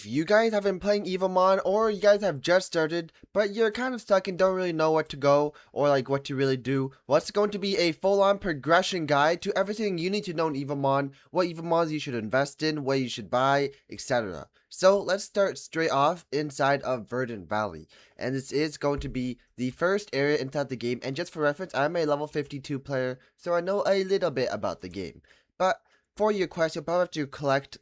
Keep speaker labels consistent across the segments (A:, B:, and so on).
A: If you guys have been playing Evomon or you guys have just started, but you're kind of stuck and don't really know what to go or like what to really do, well, it's going to be a full-on progression guide to everything you need to know in Evomon, what Evomons you should invest in, what you should buy, etc. So let's start straight off inside of Verdant Valley, and this is going to be the first area inside the game. And just for reference, I'm a level 52 player, so I know a little bit about the game. But for your quest, you'll probably have to collect,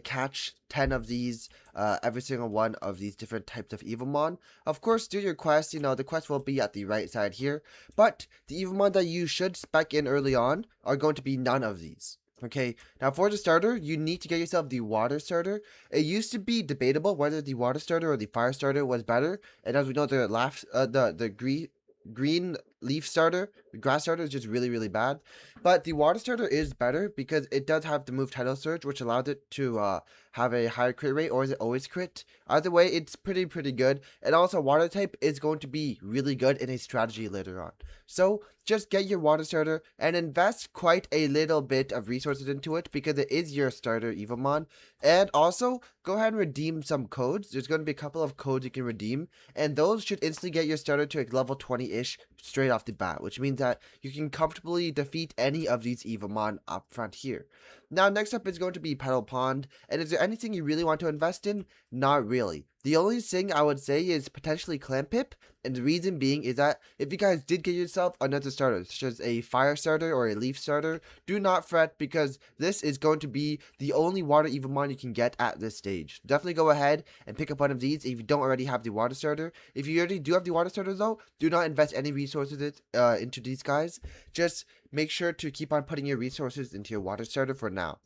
A: catch 10 of these, every single one of these different types of Evomon. Of course, do your quest, the quest will be at the right side here, but the Evomon that you should spec in early on are going to be none of these. Okay, now for the starter, you need to get yourself the water starter. It used to be debatable whether the water starter or the fire starter was better, and as we know, the green leaf starter, the grass starter is just really bad, but the water starter is better because it does have the move Tidal Surge, which allows it to have a higher crit rate. Or is it always crit? Either way, it's pretty good. And also, water type is going to be really good in a strategy later on. So just get your water starter and invest quite a little bit of resources into it because it is your starter Evomon. And also, go ahead and redeem some codes. There's going to be a couple of codes you can redeem, and those should instantly get your starter to like level 20-ish straight off the bat, which means that you can comfortably defeat any of these Evomon up front here. Now, next up is going to be Petal Pond, and is there anything you really want to invest in? Not really. The only thing I would say is potentially Clampip, and the reason being is that if you guys did get yourself another starter, such as a fire starter or a leaf starter, do not fret because this is going to be the only water Evomon you can get at this stage. Definitely go ahead and pick up one of these if you don't already have the water starter. If you already do have the water starter though, do not invest any resources into these guys. Just make sure to keep on putting your resources into your water starter for now.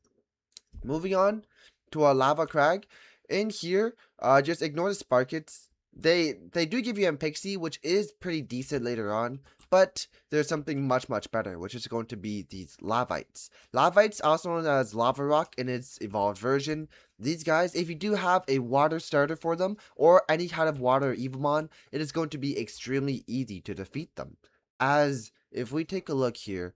A: Moving on to a Lava Crag. In here, just ignore the Sparkets. They do give you Pixie, which is pretty decent later on, but there's something much better, which is going to be these Lavites. Lavites, also known as Lava Rock in its evolved version. These guys, if you do have a water starter for them, or any kind of water Evomon, it is going to be extremely easy to defeat them. As if we take a look here,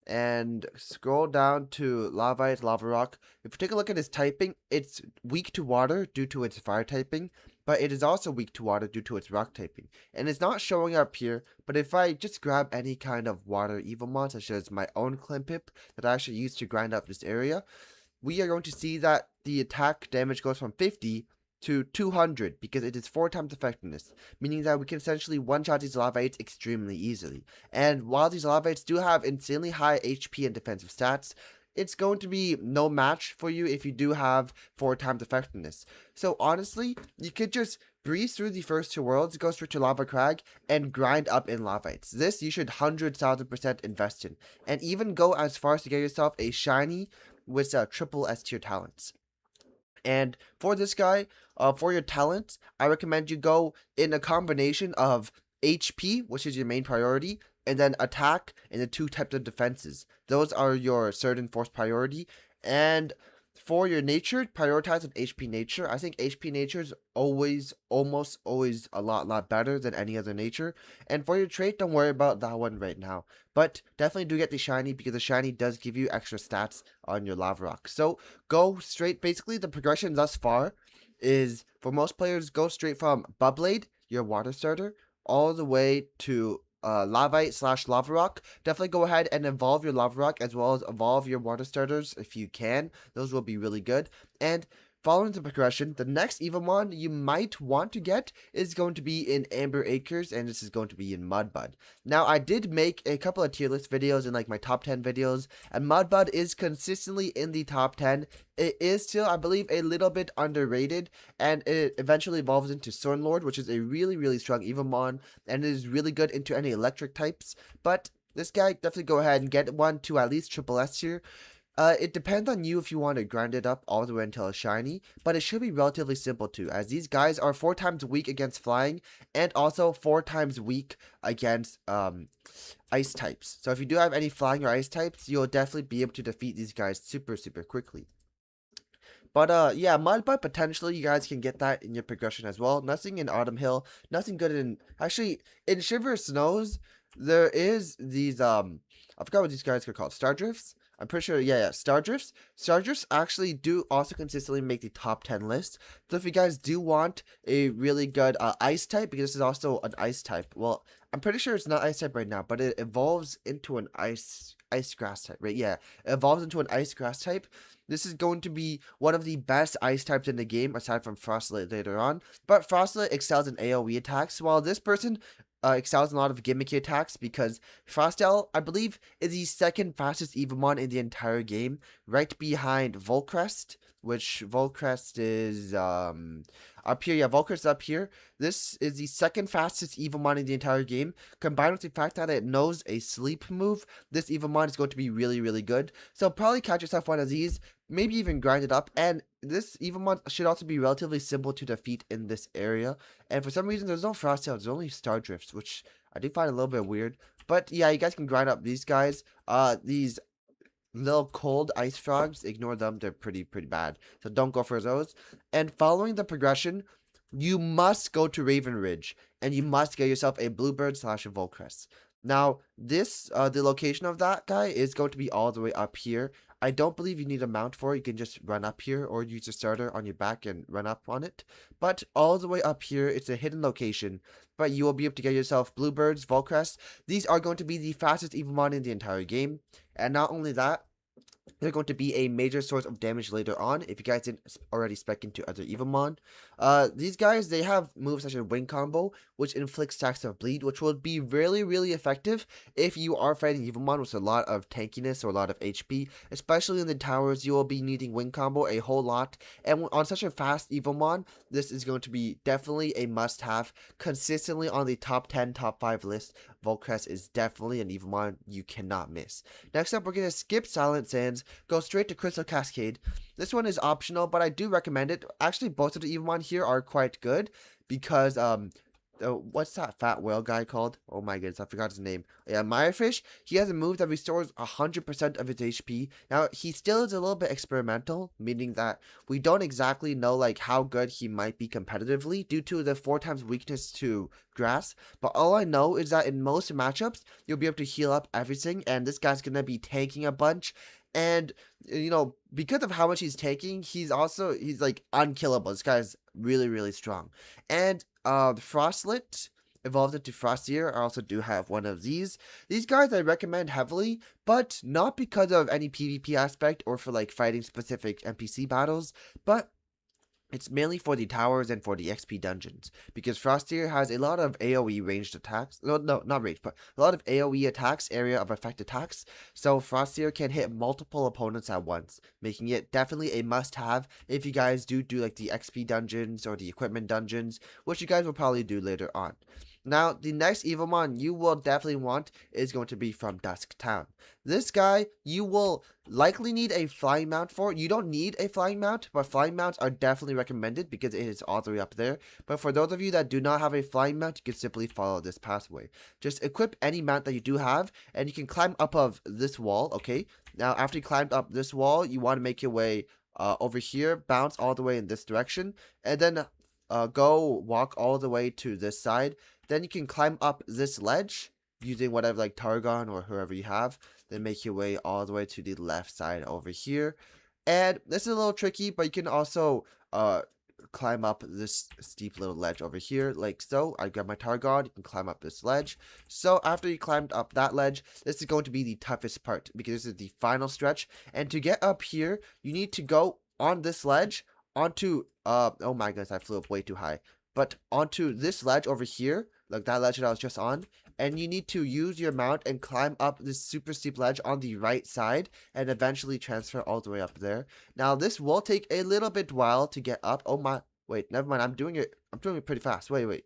A: and scroll down to Lavite, Lava Rock. If you take a look at its typing, it's weak to water due to its fire typing, but it is also weak to water due to its rock typing. And it's not showing up here, but if I just grab any kind of water Evomon, such as my own Clampip that I actually use to grind up this area, we are going to see that the attack damage goes from 50 to 200 because it is 4 times effectiveness, meaning that we can essentially one-shot these Lavites extremely easily. And while these Lavites do have insanely high HP and defensive stats, it's going to be no match for you if you do have 4 times effectiveness. So honestly, you could just breeze through the first 2 worlds, go straight to Lava Crag, and grind up in Lavites. This you should 100,000% invest in, and even go as far as to get yourself a shiny with triple S tier talents. And for this guy, for your talents, I recommend you go in a combination of HP, which is your main priority, and then attack and the 2 types of defenses. Those are your certain force priority. And for your nature, prioritize with HP nature. I think HP nature is almost always a lot better than any other nature. And for your trait, don't worry about that one right now. But definitely do get the shiny because the shiny does give you extra stats on your Lava Rock. So go straight, basically the progression thus far is, for most players, go straight from Bubblade, your water starter, all the way to Lavite / Lava Rock. Definitely go ahead and evolve your Lava Rock as well as evolve your water starters if you can. Those will be really good. And following the progression, the next Evomon you might want to get is going to be in Amber Acres, and this is going to be in Mudbud. Now, I did make a couple of tier list videos in like my top 10 videos, and Mudbud is consistently in the top 10. It is still, I believe, a little bit underrated, and it eventually evolves into Sunlord, which is a really strong Evomon, and it is really good into any electric types. But this guy, definitely go ahead and get one to at least triple S here. It depends on you if you want to grind it up all the way until it's shiny, but it should be relatively simple too, as these guys are 4 times weak against flying, and also 4 times weak against ice types. So if you do have any flying or ice types, you'll definitely be able to defeat these guys super quickly. But yeah, Mudbud, potentially you guys can get that in your progression as well. Nothing in Autumn Hill, nothing good in, actually, in Shiver Snows, there is these, I forgot what these guys are called, Star Drifts? I'm pretty sure, yeah, Stardrifts. Stardrifts actually do also consistently make the top 10 list. So if you guys do want a really good ice type, because this is also an ice type, well, I'm pretty sure it's not ice type right now, but it evolves into an ice grass type, right? Yeah, it evolves into an ice grass type. This is going to be one of the best ice types in the game, aside from Frostlet later on. But Frostlet excels in AoE attacks, while this person excels in a lot of gimmicky attacks, because Frostel, I believe, is the second fastest Evomon in the entire game, right behind Volcrest, which Volcrest is up here. Yeah, Volcrest is up here. This is the second fastest Evomon in the entire game. Combined with the fact that it knows a sleep move, this Evomon is going to be really, really good. So probably catch yourself one of these, maybe even grind it up. And this Evomon should also be relatively simple to defeat in this area. And for some reason, there's no Frostel, there's only Stardrifts, which I do find a little bit weird. But yeah, you guys can grind up these guys. These little cold ice frogs, ignore them, they're pretty bad, so don't go for those. And following the progression, you must go to Raven Ridge, and you must get yourself a Bluebird slash a Volcrest. Now this the location of that guy is going to be all the way up here. I don't believe you need a mount for it. You can just run up here or use a starter on your back and run up on it. But all the way up here, it's a hidden location, but you will be able to get yourself Bluebirds, Volcrest. These are going to be the fastest Evomon in the entire game. And not only that, they're going to be a major source of damage later on, if you guys didn't already spec into other Evomon. These guys, they have moves such as Wing Combo, which inflicts stacks of bleed, which will be really effective if you are fighting Evomon with a lot of tankiness or a lot of HP. Especially in the towers, you will be needing Wing Combo a whole lot. And on such a fast Evomon, this is going to be definitely a must-have. Consistently on the top 10, top 5 list, Volcrest is definitely an Evomon you cannot miss. Next up, we're going to skip Silent Sands, go straight to Crystal Cascade. This one is optional, but I do recommend it. Actually, both of the Evomon here are quite good, because what's that fat whale guy called? Oh my goodness, I forgot his name. Yeah, Mirefish. He has a move that restores 100% of his HP. Now, he still is a little bit experimental, meaning that we don't exactly know like how good he might be competitively due to the 4 times weakness to grass. But all I know is that in most matchups, you'll be able to heal up everything, and this guy's gonna be tanking a bunch. And you know, because of how much he's taking, he's like unkillable. This guy's really strong. And Frostlet evolved into Frostier. I also do have one of these. These guys I recommend heavily, but not because of any PvP aspect or for like fighting specific NPC battles, but it's mainly for the towers and for the XP dungeons, because Frostier has a lot of AoE ranged attacks. No, not ranged, but a lot of AoE attacks, area of effect attacks. So Frostier can hit multiple opponents at once, making it definitely a must-have if you guys do like the XP dungeons or the equipment dungeons, which you guys will probably do later on. Now, the next Evomon you will definitely want is going to be from Dusk Town. This guy, you will likely need a flying mount for. You don't need a flying mount, but flying mounts are definitely recommended because it is all the way up there. But for those of you that do not have a flying mount, you can simply follow this pathway. Just equip any mount that you do have, and you can climb up of this wall, okay? Now, after you climbed up this wall, you want to make your way over here, bounce all the way in this direction, and then go walk all the way to this side. Then you can climb up this ledge using whatever like Targon or whoever you have. Then make your way all the way to the left side over here. And this is a little tricky, but you can also climb up this steep little ledge over here like so. I grab my Targon, you can climb up this ledge. So after you climbed up that ledge, this is going to be the toughest part because this is the final stretch. And to get up here, you need to go on this ledge onto oh my goodness, I flew up way too high. But onto this ledge over here, like that ledge that I was just on, and you need to use your mount and climb up this super steep ledge on the right side and eventually transfer all the way up there. Now this will take a little bit while to get up. Oh my, wait, never mind. I'm doing it pretty fast. Wait.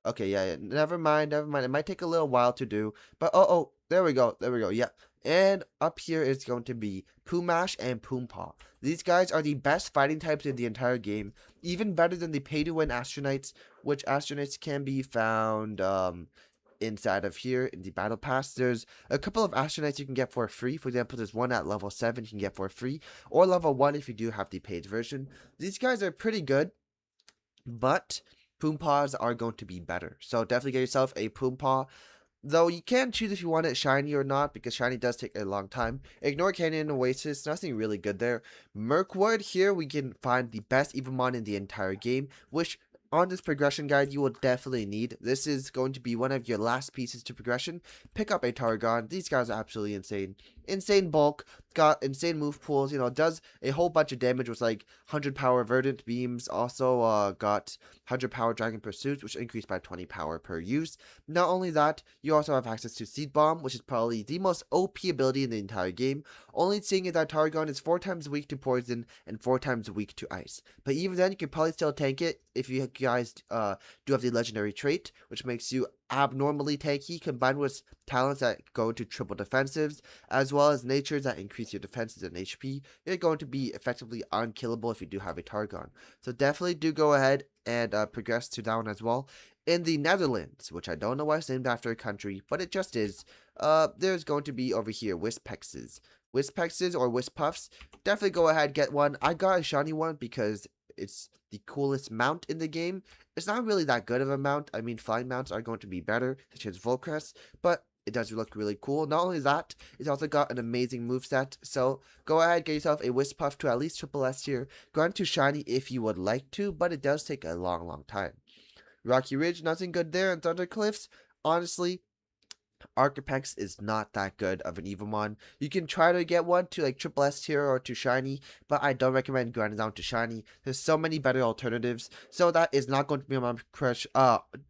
A: Okay, yeah. Never mind. It might take a little while to do, but oh, there we go. Yeah. And up here is going to be Pumash and Poompaw. These guys are the best fighting types in the entire game, even better than the pay-to-win Astronites, which Astronites can be found inside of here in the Battle Pass. There's a couple of Astronites you can get for free. For example, there's one at level 7 you can get for free, or level 1 if you do have the paid version. These guys are pretty good, but Poompaws are going to be better. So definitely get yourself a Poompaw. Though you can choose if you want it shiny or not, because shiny does take a long time. Ignore Canyon and Oasis, nothing really good there. Mirkwood, here we can find the best Evomon in the entire game, which on this progression guide you will definitely need. This is going to be one of your last pieces to progression. Pick up a Targon. These guys are absolutely insane. Insane bulk, got insane move pools, does a whole bunch of damage with like 100 power Verdant Beams. Also got 100 power Dragon Pursuits, which increased by 20 power per use. Not only that, you also have access to Seed Bomb, which is probably the most OP ability in the entire game. Only seeing that Targon is 4 times weak to poison and 4 times weak to ice. But even then, you can probably still tank it if you guys do have the legendary trait, which makes you abnormally tanky, combined with talents that go into triple defensives, as well as natures that increase your defenses and HP. You're going to be effectively unkillable if you do have a Targon. So definitely do go ahead and progress to that one as well. In the Netherlands, which I don't know why it's named after a country, but it just is, there's going to be over here Wispexes. Wispexes or Wispuffs, definitely go ahead, get one. I got a shiny one because it's the coolest mount in the game. It's not really that good of a mount. I mean, flying mounts are going to be better, such as Volcrest, but it does look really cool. Not only that, it's also got an amazing moveset. So go ahead, get yourself a Wispuff to at least triple S tier. Go on to shiny if you would like to, but it does take a long time. Rocky Ridge, nothing good there. And Thunder Cliffs, honestly, Archapex is not that good of an Evomon. You can try to get one to like triple S tier or to shiny, but I don't recommend grinding down to shiny. There's so many better alternatives. So that is not going to be on my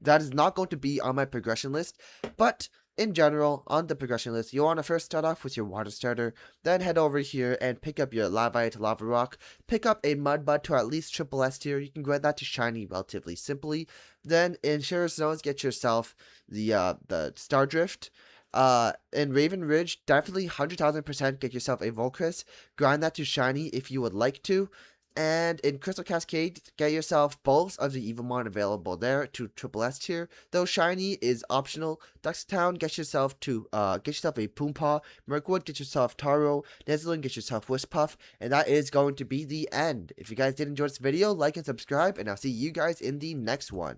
A: that is not going to be on my progression list. But in general, on the progression list, you want to first start off with your water starter, then head over here and pick up your Lavite Lava Rock, pick up a Mudbud to at least triple S tier. You can grind that to shiny relatively simply. Then in Sheer Zones, get yourself the Star Drift. In Raven Ridge, definitely 100,000% get yourself a Volcrest. Grind that to shiny if you would like to. And in Crystal Cascade, get yourself both of the Evomon available there to triple S tier. Though shiny is optional. Duxtown, get yourself a Poompaw. Mirkwood, get yourself Taro. Neslin, get yourself Wispuff. And that is going to be the end. If you guys did enjoy this video, like and subscribe, and I'll see you guys in the next one.